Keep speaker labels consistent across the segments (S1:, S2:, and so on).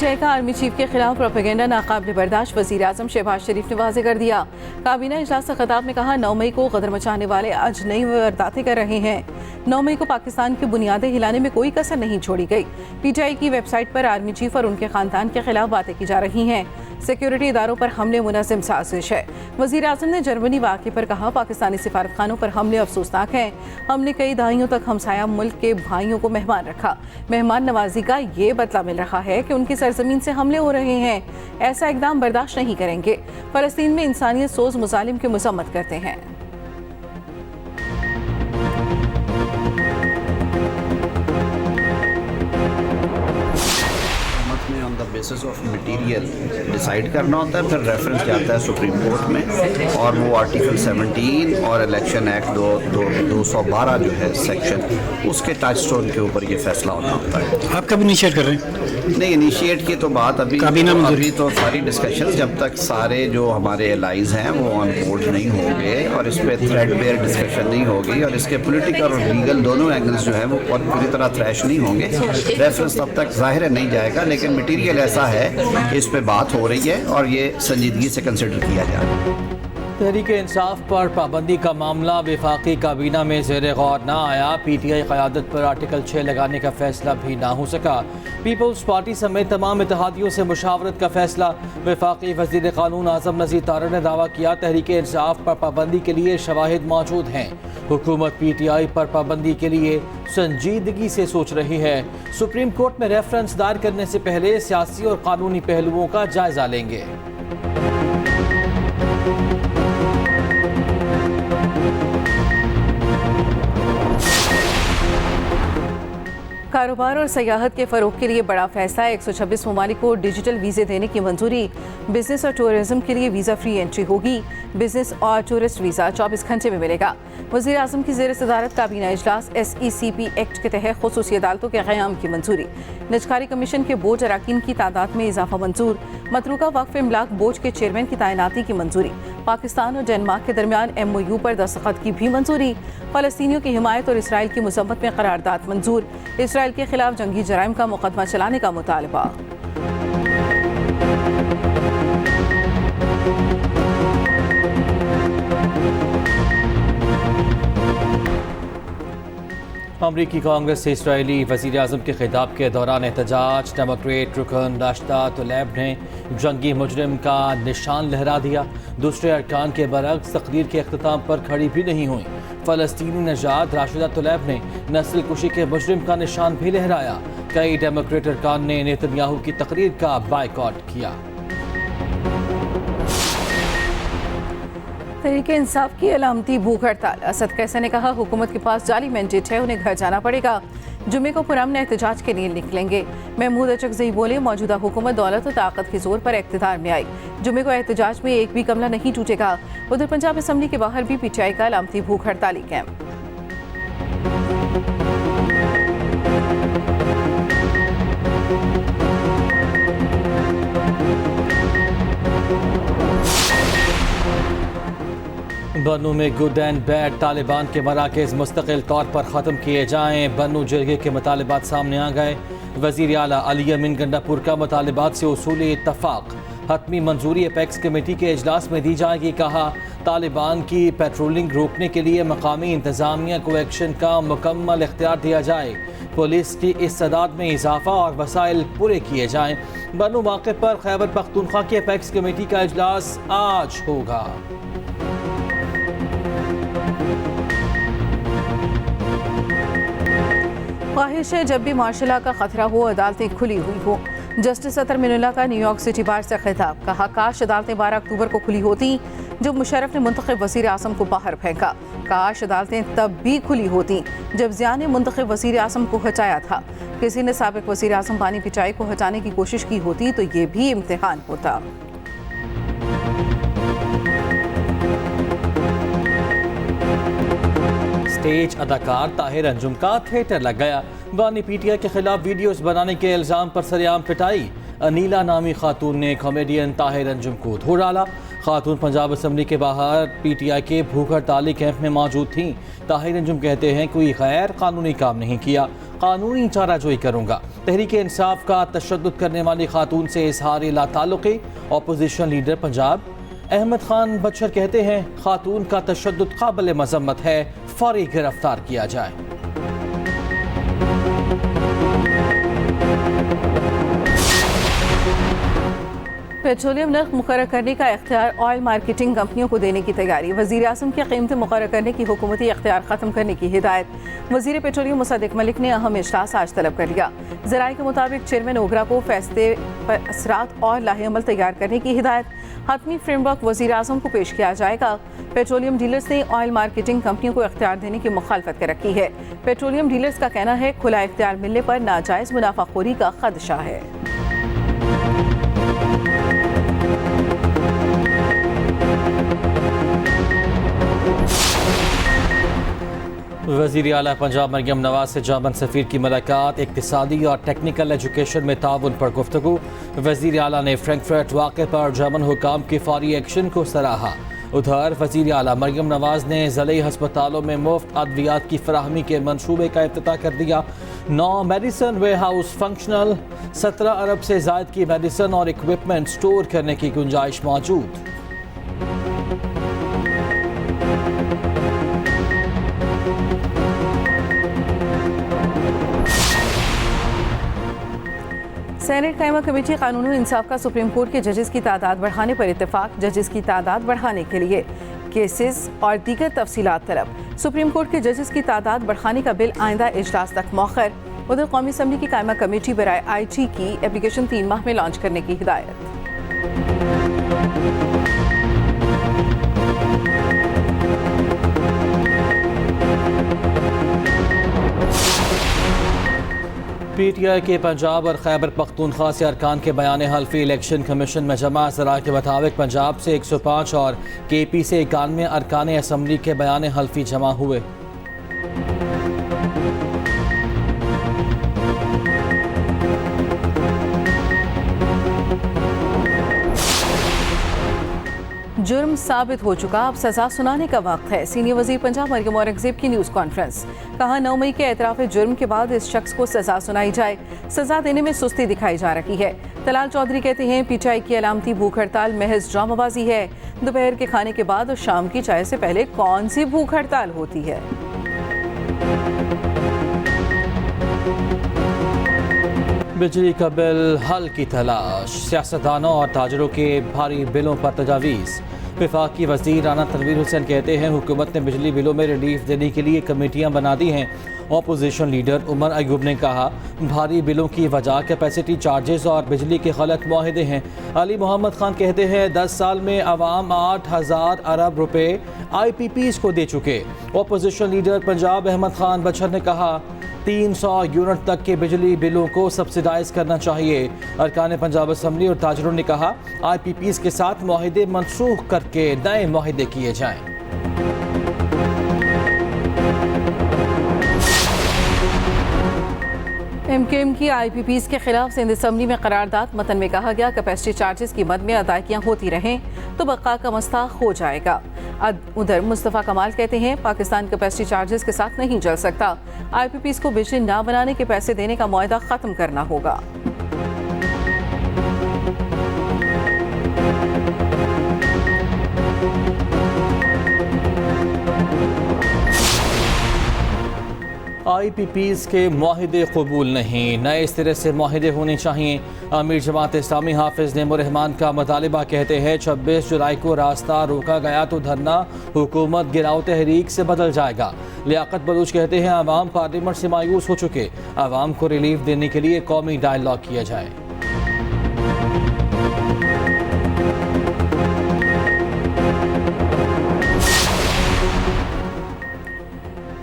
S1: PTI का army chief के खिलाफ प्रोपेगेंडा नाकाबिल बर्दाश्त। वज़ीर आज़म शहबाज शरीफ ने वाज़ेह कर दिया। काबीना इजलास से खिताब में कहा 9 मई को गदर मचाने वाले आज नई वारदातें कर रहे हैं। 9 मई को पाकिस्तान की बुनियादें हिलाने में कोई कसर नहीं छोड़ी गई। पीटीआई की वेबसाइट पर आर्मी चीफ और उनके खानदान के खिलाफ बातें की जा रही हैं। सिक्योरिटी इदारों पर हमले मुनज़्ज़म साजिश है। वज़ीर आज़म ने जर्मनी वाक़े पर कहा पाकिस्तानी सिफारतखानों पर हमले अफसोसनाक हैं। हमने कई दहाइयों तक हमसाया मुल्क के भाइयों को मेहमान रखा। मेहमान नवाजी का ये बदला मिल रहा है कि उनकी सरजमीन से हमले हो रहे हैं। ऐसा इक़दाम बर्दाश्त नहीं करेंगे। फ़लस्तीन में इंसानियत सोज मुजालिम की मज़म्मत करते हैं।
S2: बेसिस ऑफ मटीरियल डिसाइड करना होता है, फिर रेफरेंस जाता है सुप्रीम कोर्ट में और वो आर्टिकल 17 और इलेक्शन एक्ट 212 जो है सेक्शन उसके टच स्टोन के ऊपर ये फैसला होना होता है।
S3: आप कब इनिशिएट कर रहे हैं?
S2: नहीं, इनिशिएट की तो बात अभी तो सारी डिस्कशन जब तक सारे जो हमारे एलाइज हैं वो ऑन बोर्ड नहीं होंगे और इस पर थ्रेडबेयर डिस्कशन नहीं होगी और इसके पॉलिटिकल और लीगल दोनों एंगल्स जो है वो पूरी तरह थ्रैश नहीं होंगे, रेफरेंस तब तक जाहिर है नहीं जाएगा। लेकिन मटीरियल ऐसा है कि इस पे बात हो रही है और ये संजीदगी से कंसिडर किया जा रहा है।
S4: तहरीक इंसाफ पर पाबंदी का मामला वफाकी काबीना में ज़ेर गौर न आया। पीटीआई क़यादत पर आर्टिकल 6 लगाने का फैसला भी ना हो सका। पीपल्स पार्टी समेत तमाम इत्तेहादियों से मुशावरत का फैसला। वफाकी वज़ीर क़ानून आज़म नज़ीर तारड़ ने दावा किया तहरीक इंसाफ पर पाबंदी के लिए शवाहिद मौजूद हैं। हुकूमत पीटीआई पर पाबंदी के लिए संजीदगी से सोच रही है। सुप्रीम कोर्ट में रेफरेंस दायर करने से पहले सियासी और कानूनी पहलुओं का जायजा लेंगे।
S1: कारोबार और सयाहत के फ़रोग के लिए बड़ा फैसला। 126 ममालिक को डिजिटल वीज़े देने की मंजूरी। बिजनेस और टूरिज्म के लिए वीज़ा फ्री एंट्री होगी। बिजनेस और टूरिस्ट वीज़ा 24 घंटे में मिलेगा। वज़ीर आज़म की ज़ेर सदारत काबीना इजलास। SECP एक्ट के तहत खुसूसी अदालतों के क़याम की मंजूरी। निजकारी कमीशन के बोर्ड अरकान की तादाद में इजाफा मंजूर। मतरूका वक्फ इमलाक बोर्ड के चेयरमैन की तैनाती की मंजूरी। पाकिस्तान और डेनमार्क के दरमियान MOU पर दस्तखत की भी मंजूरी। फ़लस्तीनियों की हिमायत और इसराइल की मज़म्मत में करारदाद मंजूर। इसराइल के खिलाफ जंगी जराइम का मुकदमा चलाने का मुतालबा।
S4: अमरीकी कांग्रेस से इसराइली वज़ीर आज़म के खिताब के दौरान एहतजाज। डेमोक्रेट रुकन राशिदा तलैब ने जंगी मुजरिम का निशान लहरा दिया। दूसरे अरकान के बरक्स तकरीर के अख्ताम पर खड़ी भी नहीं हुई। फ़लस्तीनी नजात राशिदा तलैब ने नस्ल कुशी के मुजरिम का निशान भी लहराया। कई डेमोक्रेट अरकान ने नेतन्याहू की तकरीर का बायकॉट किया।
S1: तहरीक इंसाफ की अलामती भूख हड़ताल। असद कैसे ने कहा हुकूमत के पास जाली मैंडेट है, उन्हें घर जाना पड़ेगा। जुमे को पुरअमन एहतजाज के लिए निकलेंगे। महमूद अचकज़ई बोले मौजूदा हुकूमत दौलत और ताकत के जोर पर इक़्तिदार में आई। जुमे को एहतजाज में एक भी कमला नहीं टूटेगा। उधर पंजाब असम्बली के बाहर भी पीटीआई का अलामती भूख हड़ताली कैंप।
S4: बन्नू में गुड एंड बैड तालिबान के मराकज़ मुस्तकिल तौर पर ख़त्म किए जाएँ। बन्नू जरगे के मुतालिबात सामने आ गए। वज़ीर आला अली अमीन गंडापुर का मुतालिबात से उसूली इत्तफ़ाक़। हतमी मंजूरी अपेक्स कमेटी के इजलास में दी जाएगी। कहा तालिबान की पेट्रोलिंग रोकने के लिए मकामी इंतज़ामिया को एक्शन का मुकम्मल इख्तियार दिया जाए। पुलिस की इस्तेदाद में इजाफा और वसाइल पूरे किए जाएँ। बन्नू मौके पर खैबर पख्तूनख्वा की अपेक्स कमेटी का इजलास आज होगा।
S1: ख्वाहिश है जब भी मार्शल लॉ का खतरा हो अदालतें खुली हुई हो। जस्टिस अतर मिनुल्लाह का न्यूयॉर्क सिटी बार से खिताब। कहा काश अदालतें 12 अक्टूबर को खुली होती जब मुशर्रफ ने मुंतखब वज़ीर आज़म को बाहर फेंका। काश अदालतें तब भी खुली होती जब ज़िया ने मुंतखब वज़ीर आज़म को हटाया था। किसी ने साबिक वज़ीर आज़म बानी पिचाई को हटाने की कोशिश की होती तो ये भी इम्तिहान होता।
S4: स्टेज अदाकार ताहिर अंजुम का थिएटर लग गया। बानी पीटीआई के खिलाफ वीडियोस बनाने के इल्जाम पर सरेआम पिटाई। अनीला नामी खातून ने कॉमेडियन ताहिर अंजुम को धो डाला। खातून पंजाब असम्बली के बाहर PTI के भूख हड़ताली कैंप में मौजूद थीं। ताहिर अंजुम कहते हैं कोई गैर कानूनी काम नहीं किया, कानूनी चाराजोई करूँगा। तहरीक इंसाफ का तशद्दुद करने वाली खातून से इजहार लाताल्लुक़ी। अपोजिशन लीडर पंजाब अहमद खान बचर कहते हैं खातून का तशद्दुद काबिल मजम्मत है, फौरी गिरफ्तार किया जाए।
S1: पेट्रोलियम नर्ख मुकर्रर करने का इख्तियार ऑयल मार्केटिंग कंपनियों को देने की तैयारी। वज़ीर आज़म की कीमतें मुकर्रर करने की हुकूमती इख्तियार ख़त्म करने की हिदायत। वज़ीर पेट्रोलियम मुसद्दिक़ मलिक ने अहम इजलास आज तलब कर लिया। ज़राए के मुताबिक चेयरमैन ओगरा को फैसले पर असरात और लाहेअमल तैयार करने की हिदायत। हतमी फ्रेमवर्क वज़ीर आज़म को पेश किया जाएगा। पेट्रोलियम डीलर्स ने ऑयल मार्केटिंग कंपनियों को इख्तियार देने की मुखालफत कर रखी है। पेट्रोलियम डीलर्स का कहना है खुला इख्तियार मिलने पर नाजायज़ मुनाफाखोरी का खदशा है।
S4: वज़ीर आला पंजाब मरियम नवाज से जामन सफ़ीर की मुलाकात। इक़्तिसादी और टेक्निकल एजुकेशन में ताउन पर गुफ्तगू। वज़ीर आला ने फ्रैंकफर्ट वाक़े पर जर्मन हुकाम के फौरी एक्शन को सराहा। उधर वज़ीर आला मरियम नवाज ने ज़िले हस्पतालों में मुफ्त अद्वियात की फराहमी के मनसूबे का इफ्तिताह कर दिया। 9 मेडिसन वेयर हाउस फंक्शनल, 17 अरब से ज़ायद की मेडिसन और इक्विपमेंट स्टोर करने की गुंजाइश मौजूद।
S1: सेनेट कायमा कमेटी कानून और इंसाफ का सुप्रीम कोर्ट के जजेस की तादाद बढ़ाने पर इत्तेफाक। जजेस की तादाद बढ़ाने के लिए केसेस और दीगर तफसीलात तलब। सुप्रीम कोर्ट के जजेस की तादाद बढ़ाने का बिल आइंदा इजलास तक मौखर। उधर कौमी असम्बली की कायमा कमेटी बराए IT की एप्लीकेशन 3 माह में लॉन्च करने की हिदायत।
S4: PTI के पंजाब और खैबर पख्तूनख्वा से अरकान के बयान हल्फी इलेक्शन कमीशन में जमा। ज़राए के मुताबिक पंजाब से 105 और KP से 91 अरकान असम्बली के बयान हल्फी जमा हुए।
S1: जुर्म साबित हो चुका, अब सजा सुनाने का वक्त है। सीनियर वजीर पंजाब मरियम औरंगजेब की न्यूज़ कॉन्फ्रेंस। कहा 9 मई के एतराफ़ जुर्म के बाद इस शख्स को सजा सुनाई जाए। सजा देने में सुस्ती दिखाई जा रही है। तलाल चौधरी कहते हैं PTI की अलामती भूख हड़ताल महज ड्रामाबाजी है। दोपहर के खाने के बाद और शाम की चाय से पहले कौन सी भूख हड़ताल होती है।
S4: बिजली का बिल हल की तलाश। सियासतदानों और ताजरों के भारी बिलों पर तजावीज़। वफाकी वज़ीर राना तनवीर हुसैन कहते हैं हुकूमत ने बिजली बिलों में रिलीफ देने के लिए कमेटियां बना दी हैं। अपोजिशन लीडर उमर अयूब ने कहा भारी बिलों की वजह कैपेसिटी चार्जेस और बिजली के गलत मुआहदे हैं। अली मोहम्मद खान कहते हैं 10 साल में अवाम 8,000 अरब रुपए IPPs को दे चुके। अपोजिशन लीडर पंजाब अहमद खान बचर ने कहा 300 यूनिट तक के बिजली बिलों को सब्सिडाइज करना चाहिए। अरकान पंजाब असम्बली और ताजरों ने कहा IPPs के साथ मुआहदे मनसूख करके नए मुआहदे किए जाएं।
S1: MKM की IPPs के खिलाफ सिंध असम्बली में करारदाद। मतन में कहा गया कैपेसिटी चार्जेस की मद में अदायगियाँ होती रहें तो बका का मसला हो जाएगा। उधर मुस्तफ़ा कमाल कहते हैं पाकिस्तान कैपेसिटी चार्जेस के साथ नहीं चल सकता। IPPs को बिजली ना बनाने के पैसे देने का मुआहदा ख़त्म करना होगा।
S4: IPPs के मुआहदे कबूल नहीं, नए सिरे से मुआहदे होने चाहिए। अमीर जमात इस्लामी हाफिज नेमुररहमान का मुतालिबा। कहते हैं 26 जुलाई को रास्ता रोका गया तो धरना हुकूमत गिराओ तहरीक से बदल जाएगा। लियाकत बलूच कहते हैं अवाम पार्लियामेंट से मायूस हो चुके, अवाम को रिलीफ देने के लिए कौमी डायलॉग किया जाए।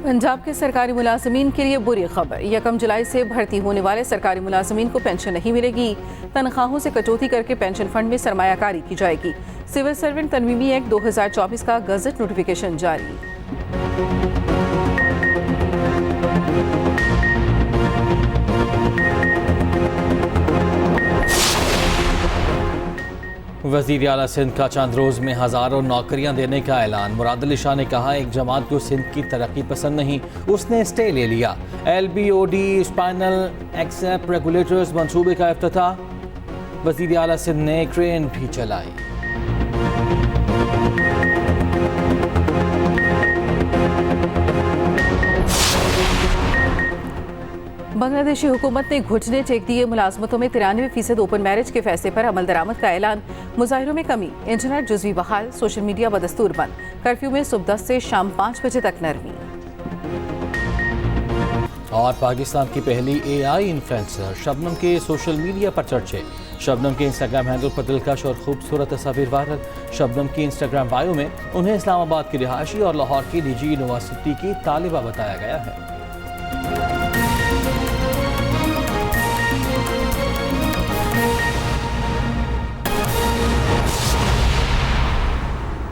S1: पंजाब के सरकारी मुलाजमीन के लिए बुरी खबर। 1 जुलाई से भर्ती होने वाले सरकारी मुलाजमीन को पेंशन नहीं मिलेगी। तनख्वाहों से कटौती करके पेंशन फंड में सरमायाकारी की जाएगी। सिविल सर्वेंट तरमीमी एक्ट 2024 का गजट नोटिफिकेशन जारी।
S4: वज़ीर आला सिंध का चंद रोज़ में हज़ारों नौकरियां देने का ऐलान। मुराद अली शाह ने कहा एक जमात को सिंध की तरक्की पसंद नहीं, उसने स्टे ले लिया। LBOD स्पाइनल एक्सेप्ट रेगुलेटर्स मंसूबे का इफ्तिताह। वज़ीर आला सिंध ने ट्रेन भी चलाई।
S1: बांग्लादेशी हुकूमत ने घुटने टेक दिए। मुलाजमतों में 93% ओपन मैरिज के फैसले पर अमल दरामद का ऐलान। मुजाहिरों में कमी, इंटरनेट जुज़वी बहाल, सोशल मीडिया बदस्तूर बंद। कर्फ्यू में सुबह 10 से शाम 5 बजे तक नरमी।
S4: और पाकिस्तान की पहली AI इन्फ्लुएंसर शबनम के सोशल मीडिया पर चर्चे। शबनम के इंस्टाग्राम हैंडल पर दिलकश और खूबसूरत तस्वीर वायरल। शबनम की इंस्टाग्राम बायो में उन्हें इस्लामाबाद की रिहायशी और लाहौर की निजी यूनिवर्सिटी की तालिबा बताया गया है।